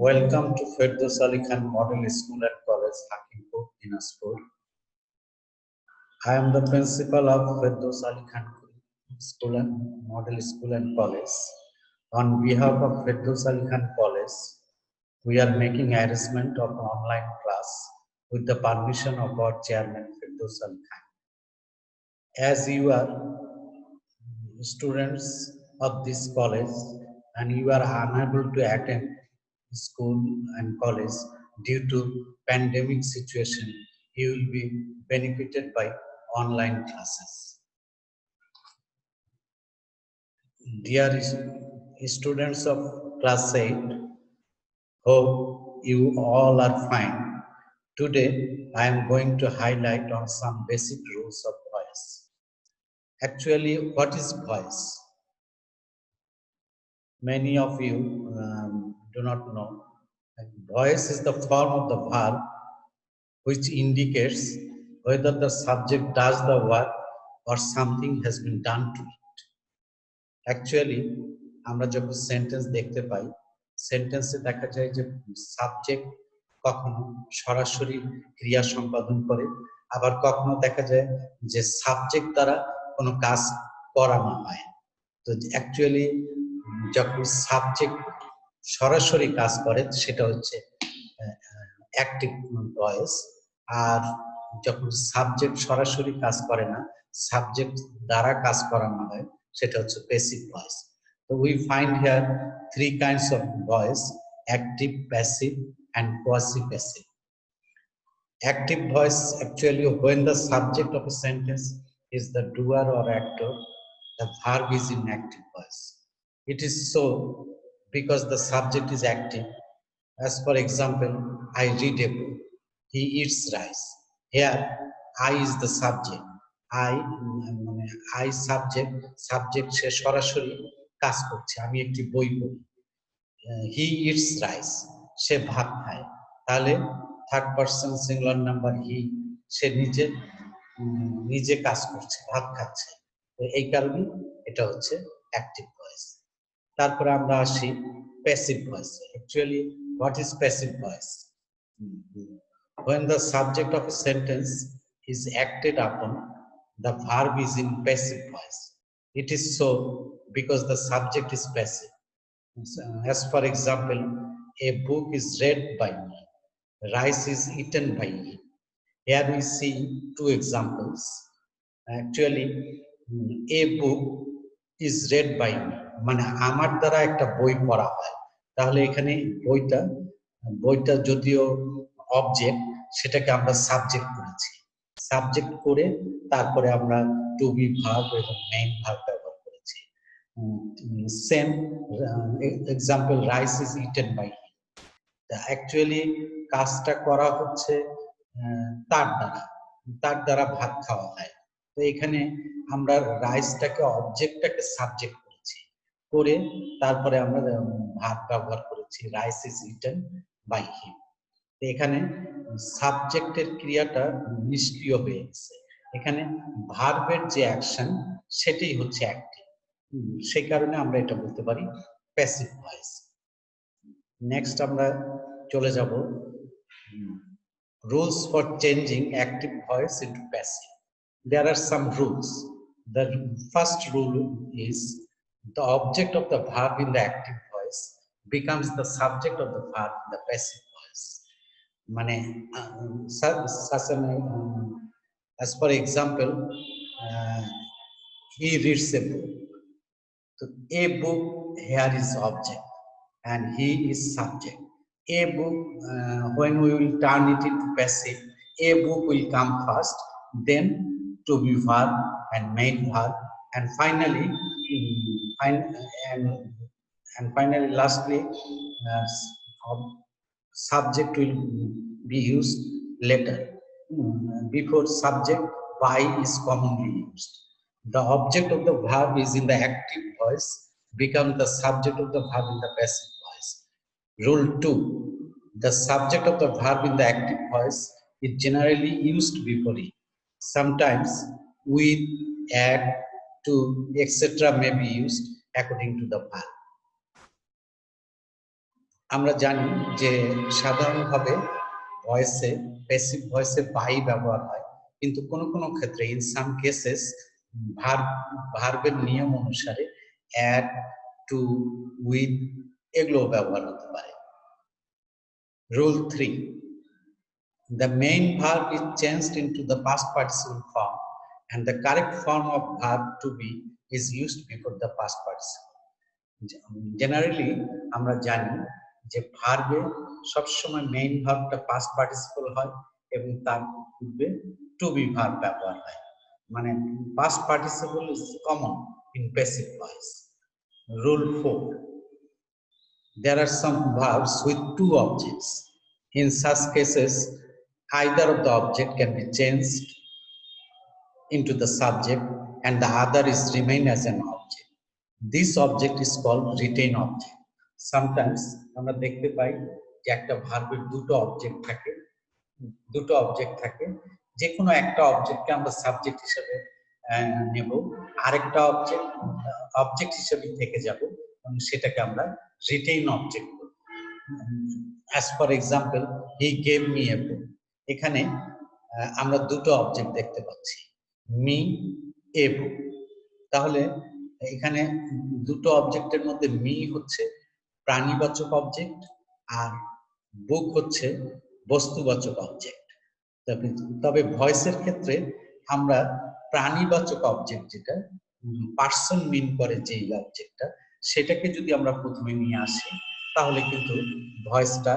Welcome to Firdaus Ali Khan Model School and College, Hakimpur, Dinaspur. I am the principal of Firdaus Ali Khan School and Model School and College. On behalf of Firdaus Ali Khan College, we are making arrangement of online class with the permission of our chairman Firdaus Ali Khan. As you are students of this college and you are unable to attend school and college due to pandemic situation, you will be benefited by online classes. Dear students of class 8, hope you all are fine. Today I am going to highlight on some basic rules of voice. Actually, what is voice? Many of you do not know. Voice is the form of the verb which indicates whether the subject does the work or something has been done to it. Actually, আমরা যখন sentence দেখতে পাই, সেন্টেন্সে দেখা যায় যে subject কখনো সরাসরি ক্রিয়া সম্পাদন করে, আবার কখনো দেখা যায় যে সাবজেক্ট দ্বারা কোনো কাজ করানো হয়। তো অ্যাকচুয়ালি যখন সাবজেক্ট সরাসরি কাজ করে সেটা হচ্ছে অ্যাক্টিভ ভয়েস, আর যখন সাবজেক্ট সরাসরি কাজ করে না, সাবজেক্ট দ্বারা কাজ করানো হয়, সেটা হচ্ছে passive voice. So we find here three kinds of voice: active, passive and quasi-passive. Active voice, actually when the subject of a sentence is the doer or actor, the verb is in active voice. It is so because the subject is active. As for example, I read a book, he eats rice. Here I is the subject. I subject সে সরাসরি কাজ করছে, আমি একটি বই পড়ি। He eats rice, সে ভাত খায়। তাহলে third person singular number he, সে নিজে কাজ করছে, ভাত খাচ্ছে। তো এই কারণে এটা হচ্ছে অ্যাক্টিভ ভয়েস। তারপরে আমরা আসি passive voice. Actually what is passive voice? When the subject of a sentence is acted upon, the verb is in passive voice. It is so because the subject is passive. As for example, a book is read by me, rice is eaten by me. Here we see two examples. Actually, a book is read by me, মানে আমার দ্বারা একটা বই পড়া হয়। তাহলে এখানে বইটা যদিও অবজেক্ট, সেটাকে আমরা সাবজেক্ট করেছি। সাবজেক্ট করে তারপরে আমরা টু বি ভার্ব এবং মেইন ভার্ব ব্যবহার করেছি। Same example, rice is eaten by he. Actually কাজটা করা হচ্ছে তার দ্বারা ভাত খাওয়া হয়। তো এখানে আমরা রাইসটাকে অবজেক্টটাকে সাবজেক্ট করেছি, করে তারপরে আমরা ভাত ব্যবহার করেছি, rice is eaten by him. এখানে সাবজেক্টের ক্রিয়াটা নিষ্ক্রিয় হয়ে গেছে, এখানে ভার্বের যে অ্যাকশন সেটাই হচ্ছে অ্যাক্টিভ। সেই কারণে আমরা এটা বলতে পারি প্যাসিভ ভয়েস। নেক্সট আমরা চলে যাব rules for changing active voice into passive. There are some rules. The first rule is the object of the verb in the active voice becomes the subject of the verb in the passive voice. মানে as for example, he reads a book. So a book here is object and he is subject. A book, when we will turn it into passive, a book will come first, then to be verb and main verb, and finally lastly subject will be used later. Before subject, by is commonly used. The object of the verb is in the active voice, becomes the subject of the verb in the passive voice. Rule 2. The subject of the verb in the active voice is generally used before it. Sometimes with, at, to, etc. may be used according to the verb. আমরা জানি যে সাধারণভাবে ভয়েসে passive ভয়েসে by ব্যবহার হয়, কিন্তু কোনো কোনো ক্ষেত্রে ইন সাম কেসেস ভার্বের নিয়ম অনুসারে অ্যাড, টু, উইথ এগুলো ব্যবহার হতে পারে। Rule 3, the main verb is changed into the past participle form and the correct form of verb to be is used before the past participle. Generally আমরা জানি যে ভার্বে সবসময় মেইন ভার্বটা পাস্ট পার্টিসিপল হয় এবং তার পূর্বে টু বি ভার্ব ব্যবহার হয়, মানে past participle is common in passive voice. Rule 4, there are some verbs with two objects. In such cases, either of the object can be changed into the subject and the other is remain as an object. This object is called retain object. Sometimes আমরা দেখতে পাই যে একটা ভার্বের দুটো object থাকে, যে কোনো একটা অবজেক্টকে আমরা সাবজেক্ট হিসেবে নেব, আরেকটা অবজেক্ট হিসেবে থেকে যাব এবং সেটাকে আমরা রিটেইন অবজেক্ট বলব। As for example, he gave me a book. এখানে আমরা দুটো অবজেক্ট দেখতে পাচ্ছি, মি, এ বুক। তাহলে এখানে দুটো অবজেক্টের মধ্যে মি হচ্ছে প্রাণীবাচক অবজেক্ট আর বুক হচ্ছে বস্তুবাচক অবজেক্ট। তবে ভয়েসের ক্ষেত্রে আমরা প্রাণীবাচক অবজেক্ট, যেটা পার্সন মিন করে যে অবজেক্টটা, সেটাকে যদি আমরা প্রথমে নিয়ে আসি তাহলে কিন্তু ভয়েসটা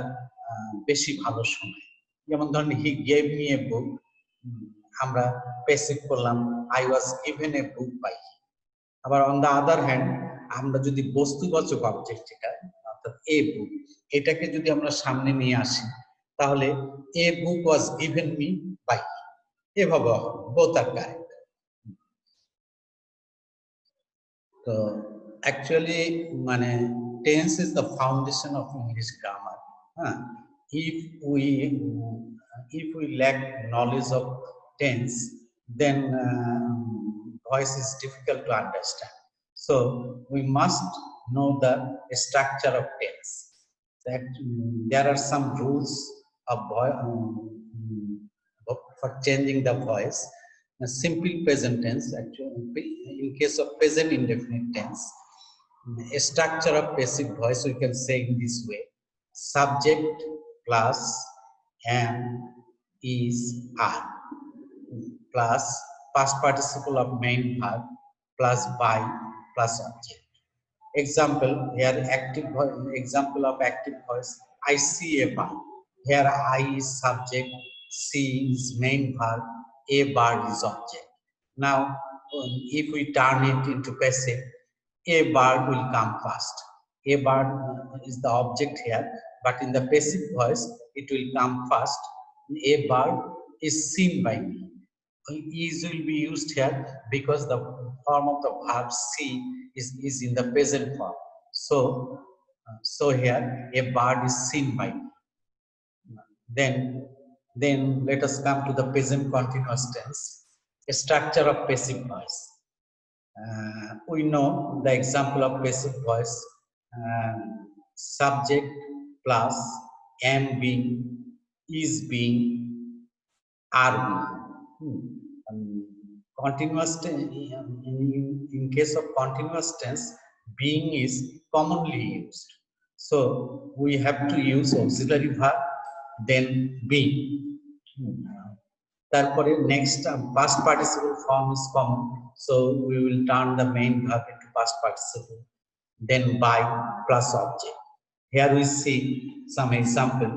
বেশি ভালো শোনায়। যেমন ধরেন, হি গেভ মি এ বুক, আমরা প্যাসিভ করলাম, I was given a book by. আবার অন দ্য আদার হ্যান্ড, আমরা যদি বস্তুবাচক অবজেক্ট, যেটা অর্থাৎ এ বুক, এটাকে যদি আমরা সামনে নিয়ে আসি তাহলে এ বুক ওয়াজ গিভেন মি বাই, এভাবে বোথ আর কারেক্ট। তো অ্যাকচুয়ালি মানে tense is the foundation of English grammar. হ্যাঁ, if we lack knowledge of tense, then voice is difficult to understand. So we must know the structure of tense. That there are some rules of for changing the voice. A simple present tense, actually, in case of present indefinite tense, a structure of passive voice we can say in this way: subject plus am, is, are, plus past participle of main verb plus by plus object. Example here, example of active voice: I see a bird. Here I is subject, see is main verb, a bird is object. Now if we turn it into passive, a bird will come first. A bird is the object here, but in the passive voice it will come first. A bird is seen by me. Is will be used here because the form of the verb see is in the present form. So here a bird is seen by me. Then let us come to the present continuous tense, a structure of passive voice. We know the example of passive voice: subject plus am being, is being, are being. Continuous in case of continuous tense, being is commonly used, so we have to use auxiliary verb, then being. তারপরে next past participle form is common, so we will turn the main verb into past participle, then by plus object. Here we see some example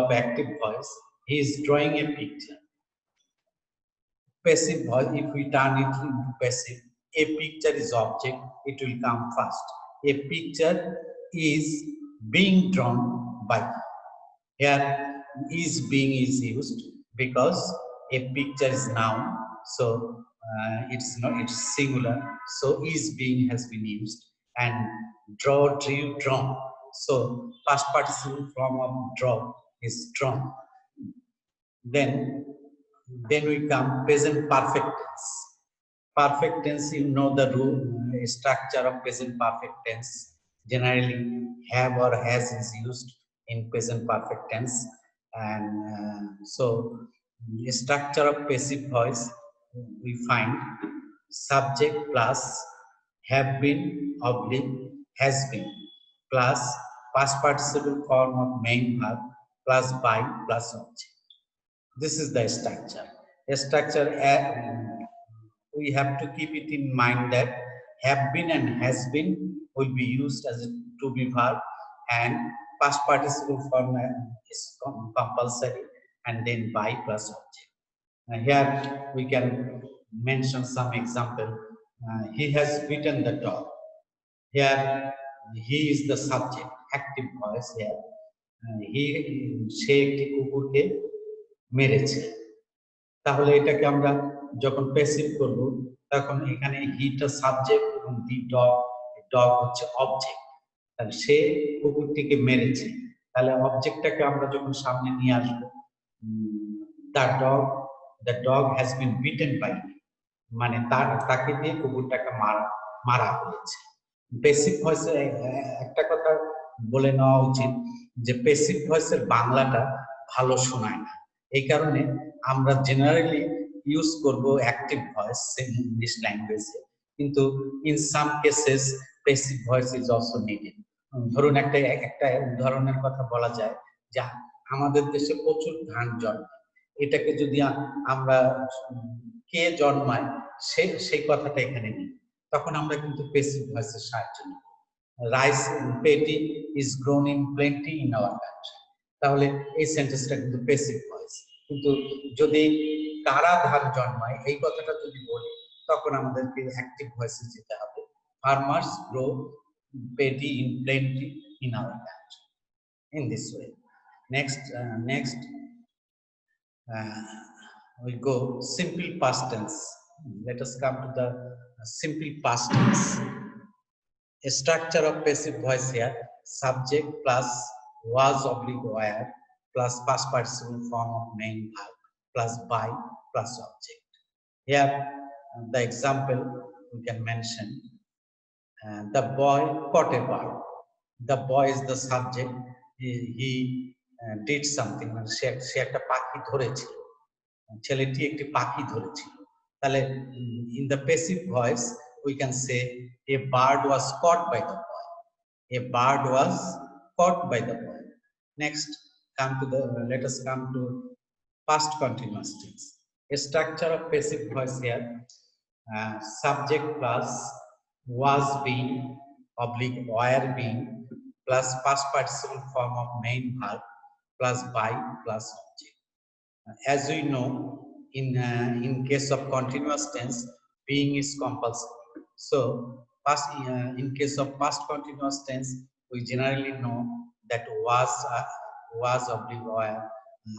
of active voice: he is drawing a picture. Passive voice, if we turn it into passive, a picture is object, it will come first. A picture is being drawn by. Here is being is used because a picture is noun, so it's singular, so is being has been used, and draw, drew, drawn, so past participle form of draw is drawn. Then we come present perfect tense. Perfect tense, you know the rule, structure of present perfect tense. Generally, have or has is used in present perfect tense, and so the structure of passive voice we find subject plus have been oblique has been plus past participle form of main verb plus by plus object. This is the structure. A structure we have to keep it in mind that have been and has been will be used as a to be verb, and past participle form is compulsory, and then by plus object. Here we can mention some example. He has beaten the dog. Here he is the subject, active voice here. He সে একটি কুকুরকে মেরেছে। তাহলে এটাকে আমরা যখন passive করব তখন এখানে হিটা সাবজেক্ট এবং দি ডগ, ডগ হচ্ছে অবজেক্ট। তাহলে সে কুকুরটিকে মেরেছে, তাহলে অবজেক্টটাকে আমরা যখন সামনে নিয়ে আসবো, the dog has been beaten by, মানে তাকে দিয়ে কুকুরটাকে মারা হয়েছে। প্যাসিভ ভয়েসে একটা কথা বলে নেওয়া উচিত যে প্যাসিভ ভয়েসের বাংলাটা ভালো শোনায় না, এই কারণে আমরা জেনারেলি ইউজ করব অ্যাক্টিভ ভয়েস ইংলিশ ল্যাঙ্গুয়েজে, কিন্তু in some cases passive voice is also needed. ধরুন একটা উদাহরণের কথা বলা যায় যে আমাদের দেশে প্রচুর ধান জন্মায়, এটাকে যদি আমরা কে জন্মায় সেই কথাটা এখানে নিই, তখন আমরা কিন্তু প্যাসিভ ভয়েসের সাহায্য নিই। রাইস পেটি is grown in plenty in our country, তাহলে এই সেন্টেন্সটা কিন্তু প্যাসিভ ভয়েস। কিন্তু যদি কারা ধান জন্মায় এই কথাটা যদি বলি, তখন আমাদেরকে অ্যাক্টিভ ভয়েসে যেতে হবে। ফার্মার্স গ্রো পেটি in plenty in our country, in this way. Next we go simple past tense. Let us come to the simple past tense. A structure of passive voice here: subject plus was oblique were plus past participle form of main verb plus by plus object. Here the example we can mention, the boy caught a bird. The boy is the subject. He did something, মানে সে একটা পাখি ধরেছিল, ছেলেটি একটি পাখি ধরেছিল। তাহলে in the passive voice we can say a bird was caught by the boy. A bird was caught by the boy. Next, let us come to past continuous tense. A structure of passive voice here: subject plus was being oblique were being plus past participle form of main verb plus by plus object. As we know, in case of continuous tense, being is compulsory. So in case of past continuous tense, we generally know that was oblique were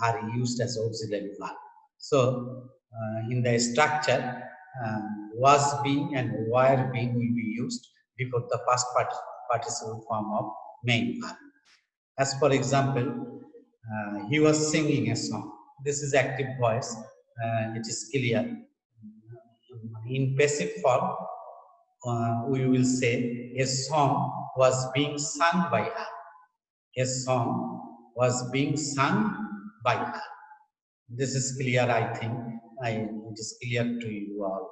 are used as auxiliary verb. So in the structure, was being and were being will be used before the past participle form of main verb. As for example, he was singing a song. This is active voice. It is clear. In passive form, we will say a song was being sung by her. A song was being sung by her. This is clear, I think. It is clear to you all.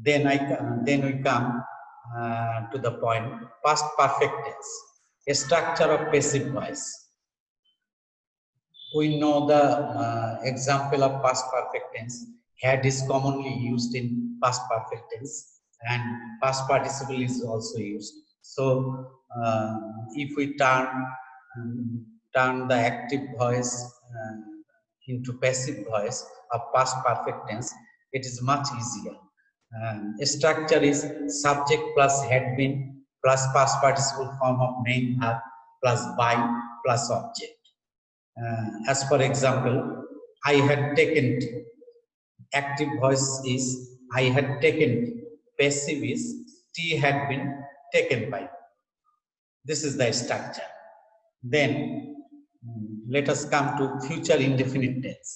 Then we come to the point, past perfect tense. A structure of passive voice. We know the example of past perfect tense. Had is commonly used in past perfect tense, and past participle is also used. So if we turn the active voice into passive voice of past perfect tense, it is much easier. Structure is subject plus had been plus past participle form of main verb plus by plus object. As for example, I had taken. Active voice is I had taken. Passive is tea had been taken by. This is the structure. Then let us come to future indefinite tense.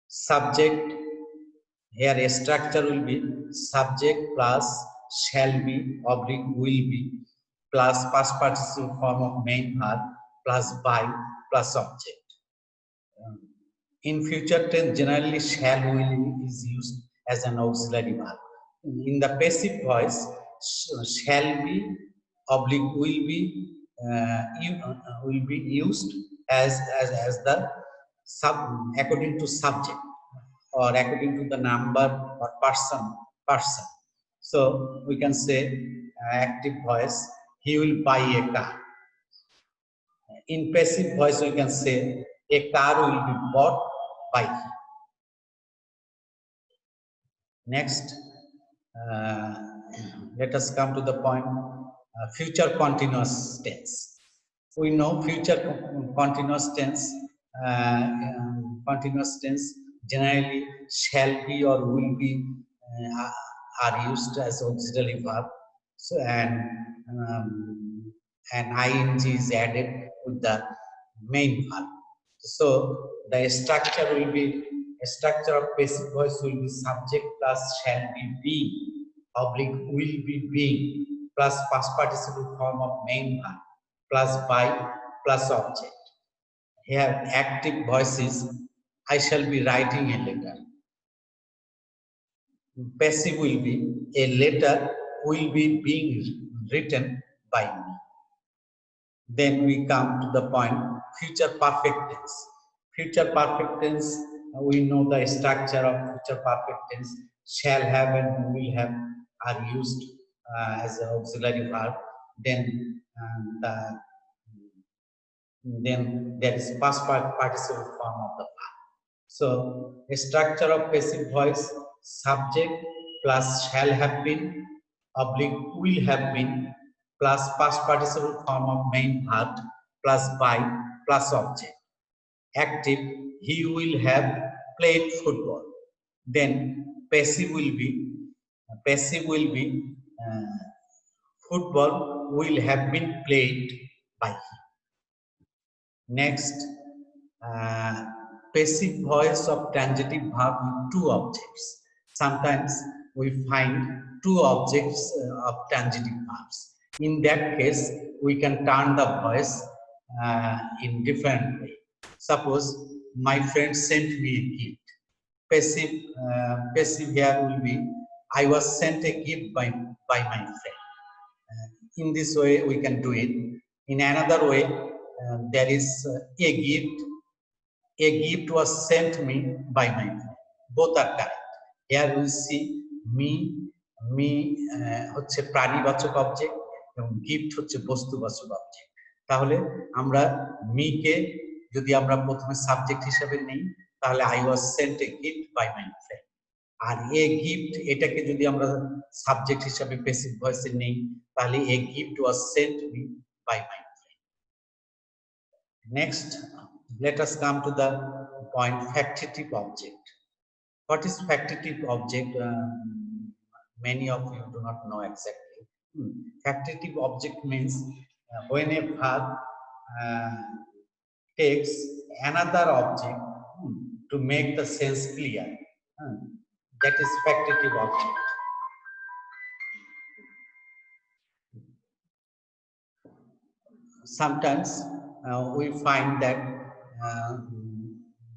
Subject, here a structure will be subject plus shall be oblique will be plus past participle form of main verb plus by plus object. In future tense, generally shall will is used as an auxiliary verb. In the passive voice, shall be oblique will be used as the sub according to subject or according to the number or person. So we can say active voice, he will buy a car. In passive voice, we can say a car will be bought by him. Next, uh, let us come to the point, future continuous tense. We know future continuous tense, generally shall be or will be are used as auxiliary verb. So and ing is added with the main verb. So the structure will be a structure of passive voice will be subject plus shall be being oblique will be being plus past participle form of main verb plus by plus object. Here active voice is I shall be writing a letter. Passive will be a letter will be being written by me. Then we come to the point future perfect tense. Future perfect tense, we know the structure of future perfect tense. Shall have and will have are used as an auxiliary verb. Then there is past participle form of the verb. So a structure of passive voice, subject plus shall have been oblique will have been plus past participle form of main verb plus by plus object. Active, he will have played football. Then passive will be football will have been played by him. Next, passive voice of transitive verb with two objects. Sometimes we find two objects of transitive verbs. In that case, we can turn the voice in different way. Suppose my friend sent me a gift. Passive here will be I was sent a gift by my friend. In this way, we can do it. In another way, there is a gift. A gift was sent me by my friend. Both are correct. Here we see me হচ্ছে প্রাণীবাচক object এবং gift হচ্ছে বস্তুবাচক object. তাহলে আমরা me কে যদি আমরা প্রথমে subject হিসেবে নেই তাহলে I was sent a gift by my friend. আর এ গিফট এটাকে যদি আমরা সাবজেক্ট হিসেবে প্যাসিভ ভয়েসে নেই তাহলে a gift was sent me by my friend. Next, let us come to the point factitive object. What is factitive object? Many of you do not know exactly. Factitive object means when a verb takes another object to make the sense clear. That is factitive object. Sometimes we find that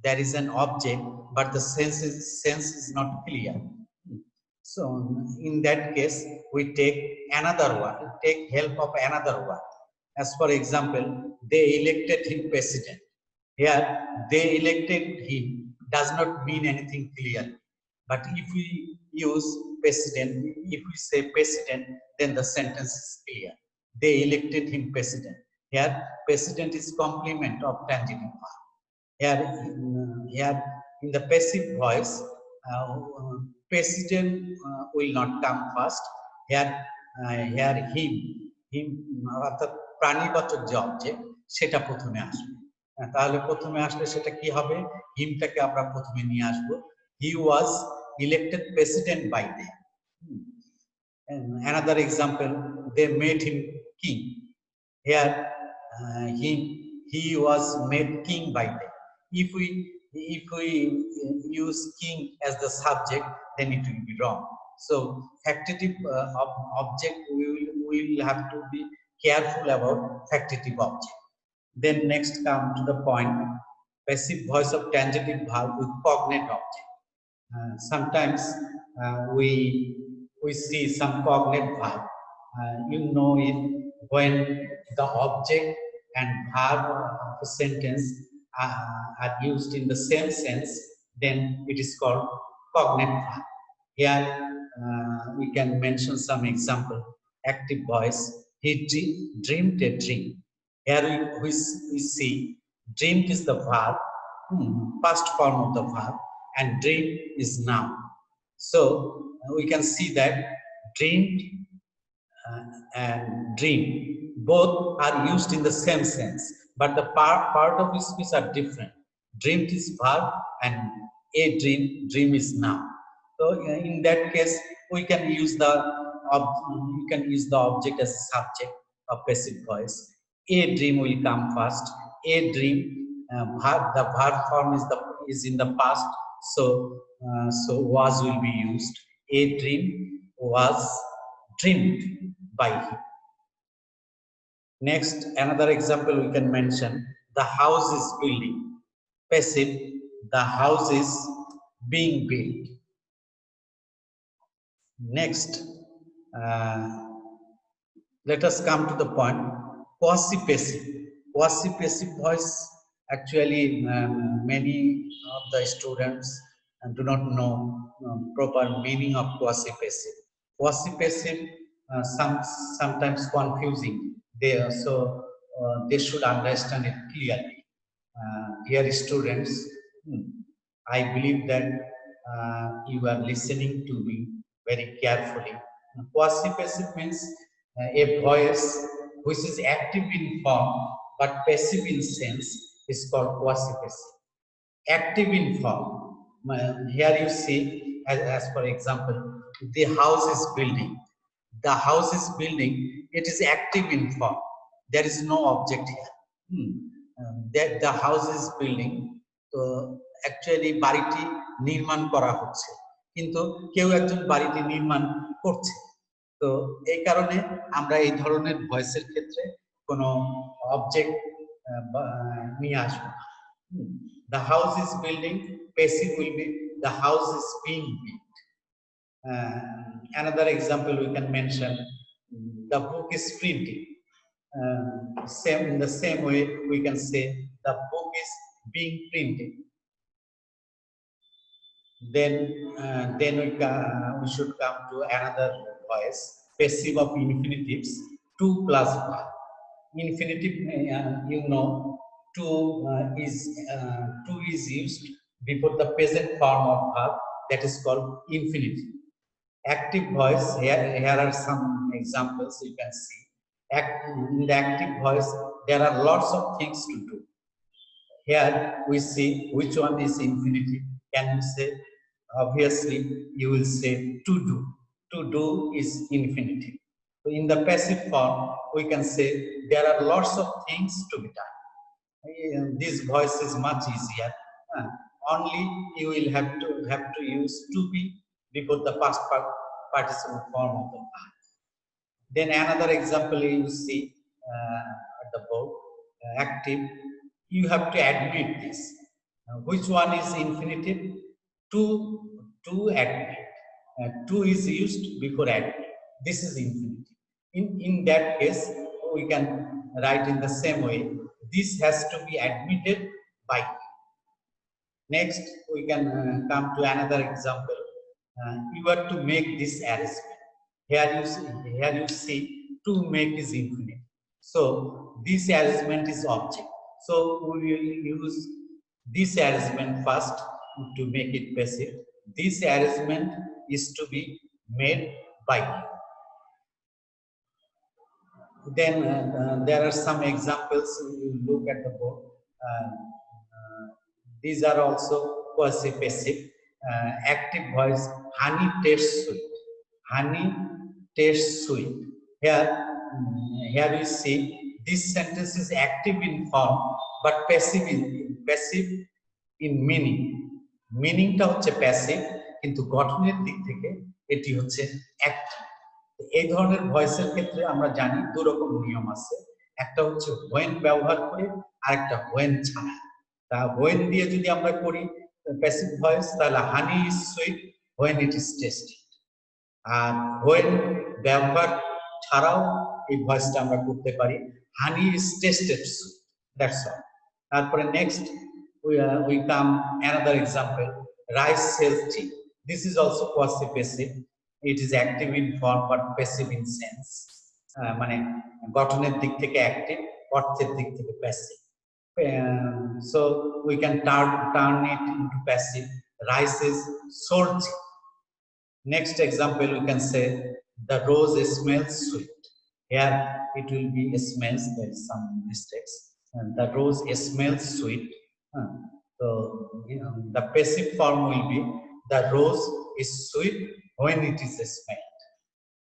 there is an object but the sense is not clear. So in that case we take another one, take help of another one. As for example, they elected him president. Here they elected him does not mean anything clear, but if we use president, if we say president, then the sentence is clear. They elected him president. Here president is complement of transitive verb. Here in the passive voice, president will not come first. Here him অর্থাৎ প্রাণীবাচক যে object সেটা প্রথমে আসবে। তাহলে প্রথমে আসলে সেটা কি হবে? হিমটাকে আমরা প্রথমে নিয়ে আসবো। He was elected president by them. Another example, they made him king. Here he was made king by them. If we use king as the subject, then it will be wrong. So factitive object will have to be careful about factitive object. Then next come to the point, passive voice of transitive verb with cognate object. Sometimes we see some cognate verb. You know it when the object and verb of a sentence are used in the same sense, then it is called cognate verb. Here we can mention some example. Active voice. He dreamed a dream. Here we see dreamed is the verb, past form of the verb, and dream is noun. So we can see that dreamed and dream both are used in the same sense, but the part of speech are different. Dreamed is verb and a dream is noun. So in that case, we can use the object as a subject of passive voice. A dream will come first. A dream, the verb form is in the past, so was will be used. A dream was dreamed by him. Next, another example we can mention: the house is building. Passive, the house is being built. Next, let us come to the point, quasi-passive. Quasi-passive voice, actually many of the students do not know proper meaning of quasi-passive. Quasi-passive sometimes confusing. They should understand it clearly. Dear students, I believe that you are listening to me very carefully. Quasi-passive means a voice which is active in form but passive in sense is called quasi-passive. Active in form. Here you see, as for example, the house is building. The house is building, it is active in form. There is no object here. That the house is building. তো actually বাড়িটি নির্মাণ করা হচ্ছে, কিন্তু কেউ একজন বাড়িটি নির্মাণ করছে। তো এই কারণে আমরা এই ধরনের ভয়েসের ক্ষেত্রে কোনো অবজেক্ট নিয়ে আসবো না। The house is building, passive will be the house is being built. Another example we can mention, the book is printing. In the same way we can say the book is being printed. Then we should come to another voice, passive of infinitives, to plus verb. Infinitive, you know, to is used before the present form of verb, that is called infinitive. Active voice, here are some examples you can see. In the active voice, there are lots of things to do. Here we see which one is infinitive. Can you say? Obviously, you will say to do. To do is infinitive. So in the passive form, we can say there are lots of things to be done. This voice is much easier. Only you will have to use to be before the past participle form of the verb. Then another example you see at the board, active. You have to admit this. Which one is infinitive? To admit. To is used before admit. This is infinitive. In that case, we can write in the same way. This has to be admitted by. Next, we can come to another example. You are to make this arrangement. Here you see to make is infinite. So this arrangement is object. So we will use this arrangement first to make it passive. This arrangement is to be made by you. Then there are some examples. You look at the board. These are also quasi-passive. Active voice, honey tastes sweet. Honey tastes sweet. Here we see this sentence is active in form but passive in meaning. Meaningটা হচ্ছে passive, কিন্তু গঠনের দিক থেকে এটি হচ্ছে active. এই ধরনের ভয়েসের ক্ষেত্রে আমরা জানি দুই রকম নিয়ম আছে, একটা হচ্ছে when ব্যবহার করে আর একটা when ছাড়া। তা when দিয়ে যদি আমরা করি প্যাসিভ ভয়েস, তাহলে honey is sweet when it is tasted, আর when ব্যবহার ছাড়াও এই ভয়েসটা আমরা করতে পারি honey is tasted sweet, that's all. তারপরে next we come another example, rice sells tea. This is also quasi passive. It is active in form but passive in sense. মানে গঠনের দিক থেকে অ্যাক্টিভ, অর্থের দিক থেকে passive. So we can turn it into passive. Rice is sold tea. Next example, we can say the rose smells sweet. Here it will be smells. There is some mistakes. And the rose smells sweet. So the passive form will be the rose is sweet when it is smelled.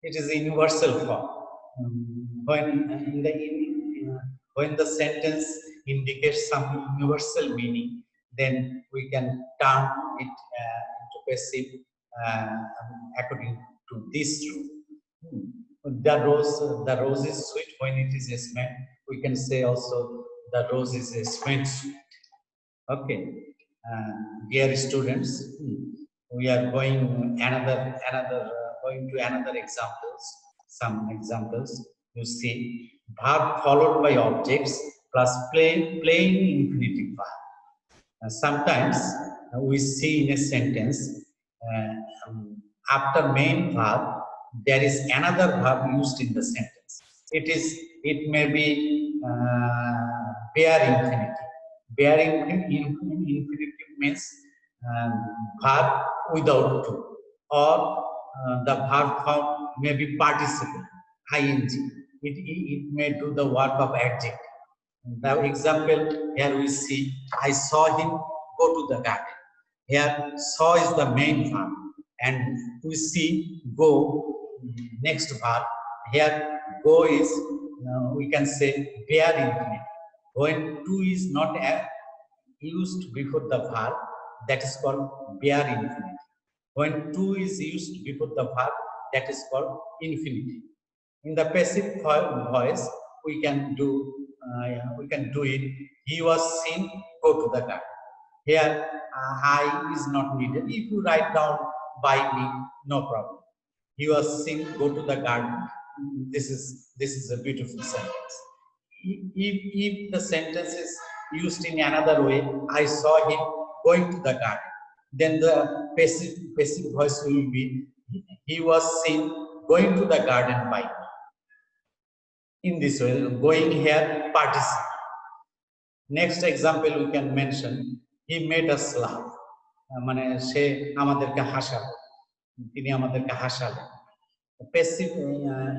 It is a universal form. When the sentence indicates some universal meaning, then we can turn it into passive according to this rule. The rose is sweet when it is smelled. We can say also the rose is smelled sweet. Okay, dear students, we are going going to another examples. Some examples. You see, verb followed by objects plus plain infinitive verb. Sometimes we see in a sentence after main verb there is another verb used in the sentence. It may be bare infinitive. Bare infinitive means verb without to, or the verb form may be participle, ing. It may do the work of adjective. The example here we see, I saw him go to the garden. Here saw is the main verb, and we see go, next verb. Here go is we can say bare infinitive. When to is not used before the verb, that is called bare infinitive. When to is used before the verb, that is called infinitive. In the passive voice, we can do it. He was seen go to the garden. Here I is not needed. If you write down by me, no problem. He was seen go to the garden. This is a beautiful sentence. If the sentence is used in another way, I saw him going to the garden, then the passive voice will be he was seen going to the garden by me. In this way, going here participle. Next example we can mention, he made us laugh. মানে সে আমাদেরকে হাসালো, তিনি আমাদেরকে হাসালেন। Passive,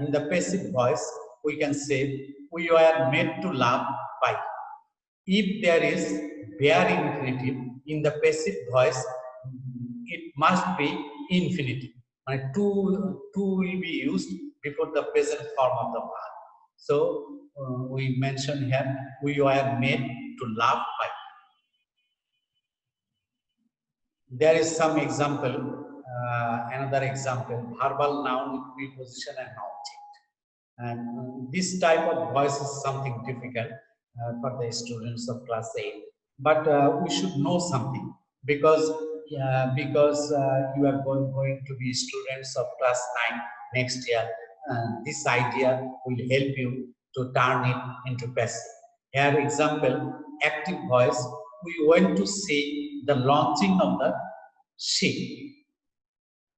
in the passive voice, we can say we were made to laugh by. If there is bare infinitive in the passive voice, it must be infinitive. To will be used before the present form of the verb. So we mention here we were made to laugh by. There is some example, another example, verbal noun with preposition and object. And this type of voice is something difficult for the students of class 8. But we should know something, because you are going to be students of class 9 next year. This idea will help you to turn it into passive. Here example, active voice, we went to see the launching of the ship.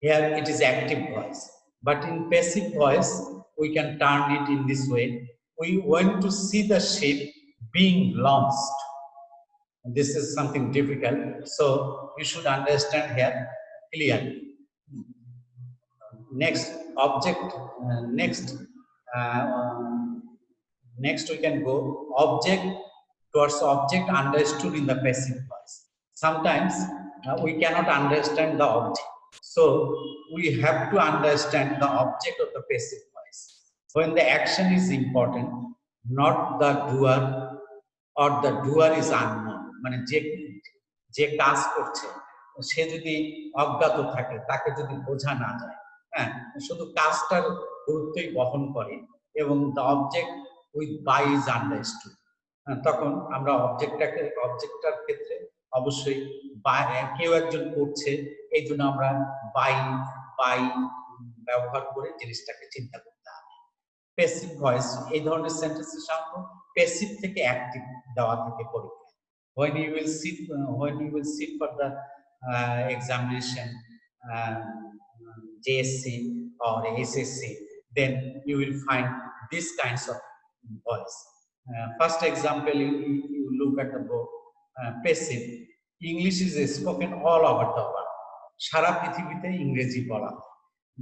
Here it is active voice, but in passive voice we can turn it in this way, we went to see the ship being launched. This is something difficult, so you should understand here clearly. Next object, next we can go object towards object understood in the passive voice. Sometimes we cannot understand the object, so we have to understand the object of the passive voice. When the action is important, not the doer, or the doer is unknown, মানে যে কাজ করছে সে যদি অজ্ঞাত থাকে, তাকে যদি বোঝা না যায়, হ্যাঁ, শুধু কাজটার গুরুত্বই বহন করে এবং the object with by is understood. তখন আমরা অবজেক্টটার ক্ষেত্রে অবশ্যই কেউ একজন করছে, এই জন্য আমরা বাই বাই ব্যবহার করে জিনিসটাকে চিন্তা করতে হবে। প্যাসিভ ভয়েস, এই ধরনের সেন্টেন্সের সাধারণত প্যাসিভ থেকে অ্যাক্টিভ দেওয়া থেকে পরীক্ষা। when you will sit for the examination, JSC or SSC, then you will find these kinds of voice. First example, you look at the board. Passive, English is spoken all over the world. সারা পৃথিবীতে ইংরেজি বলা হয়।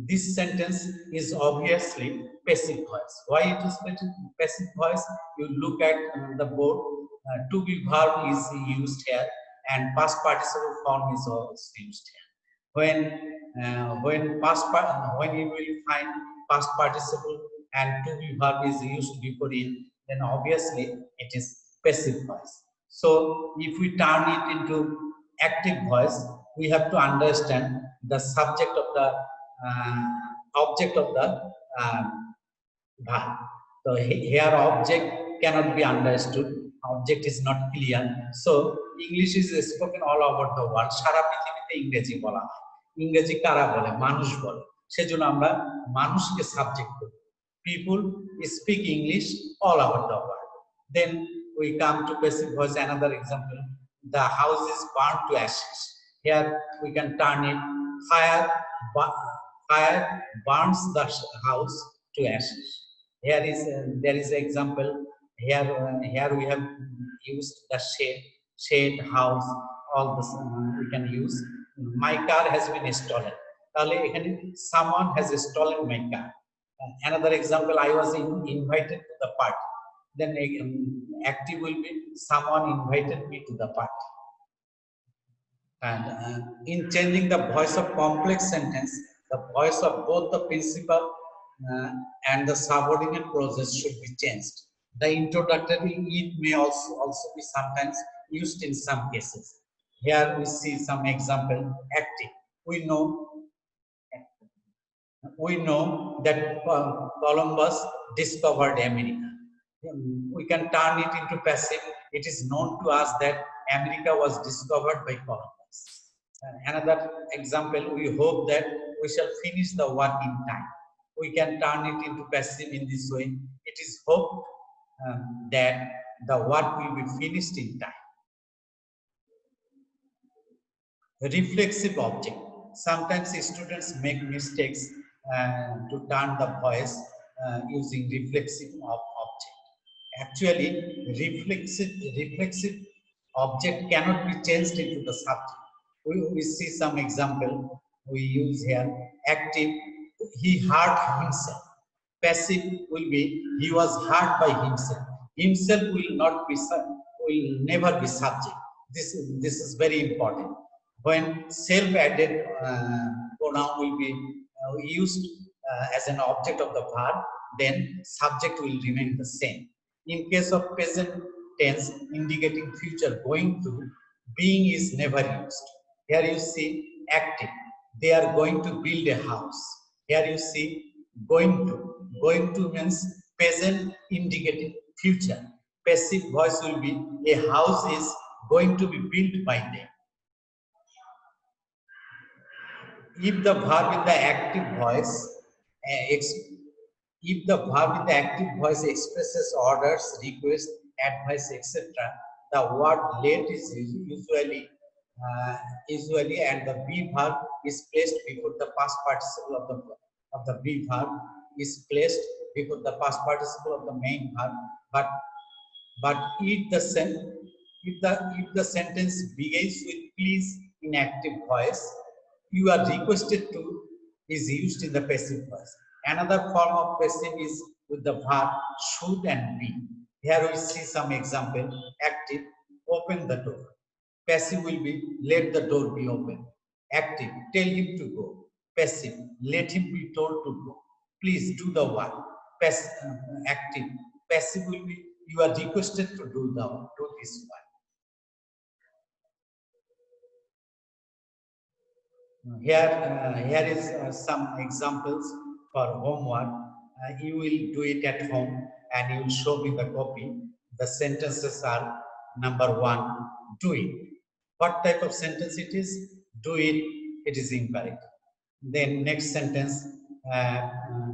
This sentence is obviously passive voice. Why it is passive voice? You look at the board. To be verb is used here, and past participle form is also used here. When you will find past participle and to be verb is used before it, then obviously it is passive voice. So if we turn it into active voice, we have to understand the subject of the object of the verb. So here object cannot be understood. Object is not clear. So English is spoken all over the world. সারা পৃথিবীতে ইংরেজি বলা হয়। ইংরেজি কারা বলে? মানুষ বলে। সেজন্য আমরা মানুষকে সাবজেক্ট করি। People speak English all over the world. Then we come to passive voice. Another example: the house is burned to ashes. Here we can turn it: fire burns the house to ashes. Here is there is an example. Here we have used the shed, house, all this we can use. My car has been stolen. Someone has stolen my car. Another example: I was invited to the party. Then active will be someone invited me to the party. And in changing the voice of complex sentence, the voice of both the principal and the subordinate clauses should be changed. The introductory it may also be sometimes used in some cases. Here we see some example. Active. We know that Columbus discovered America. We can turn it into passive. It is known to us that America was discovered by Columbus. Another example: we hope that we shall finish the work in time. We can turn it into passive in this way: it is hoped that the work will be finished in time. Reflexive object. Sometimes students make mistakes to turn the voice using reflexive object. Actually, reflexive object cannot be changed into the subject. We see some example. We use here active: he hurt himself. Passive will be: he was hurt by himself. Himself will never be subject. This is very important. When self-added pronoun will be used as an object of the verb, then subject will remain the same. In case of present tense indicating future going to, being is never used. Here you see active: they are going to build a house. Here you see going to. Going to means present indicating future. Passive voice will be: a house is going to be built by them. If the verb in the active voice expresses orders, requests, advice, etc., the word let is usually and the be verb is placed before the past participle of the be verb is placed before the past participle of the main verb. But if the sentence begins with please in active voice, you are requested to is used in the passive voice. Another form of passive is with the verb should and be. Here we see some example. Active: open the door. Passive will be: let the door be open. Active: tell him to go. Passive: let him be told to go. Please do the work. Active. Passive will be: you are requested to do this work. Here is some examples for homework. You will do it at home and you will show me the copy. The sentences are number one, do it. What type of sentence it is? Do it is imperative. Then next sentence,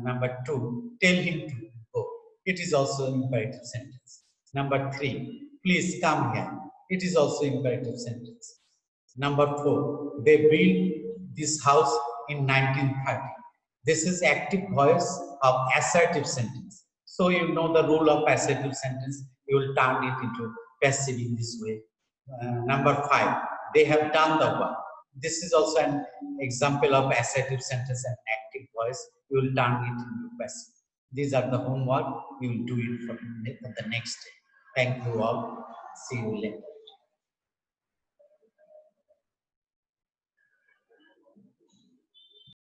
number two, tell him to go. It is also imperative sentence. Number three, please come here. It is also imperative sentence. Number four, they built this house in 1930. This is active voice of assertive sentence. So you know the rule of assertive sentence. You will turn it into passive in this way. Number five, they have done the work. This is also an example of assertive sentence and active voice. You will turn it into passive. These are the homework. You will do it for the next day. Thank you all. See you later.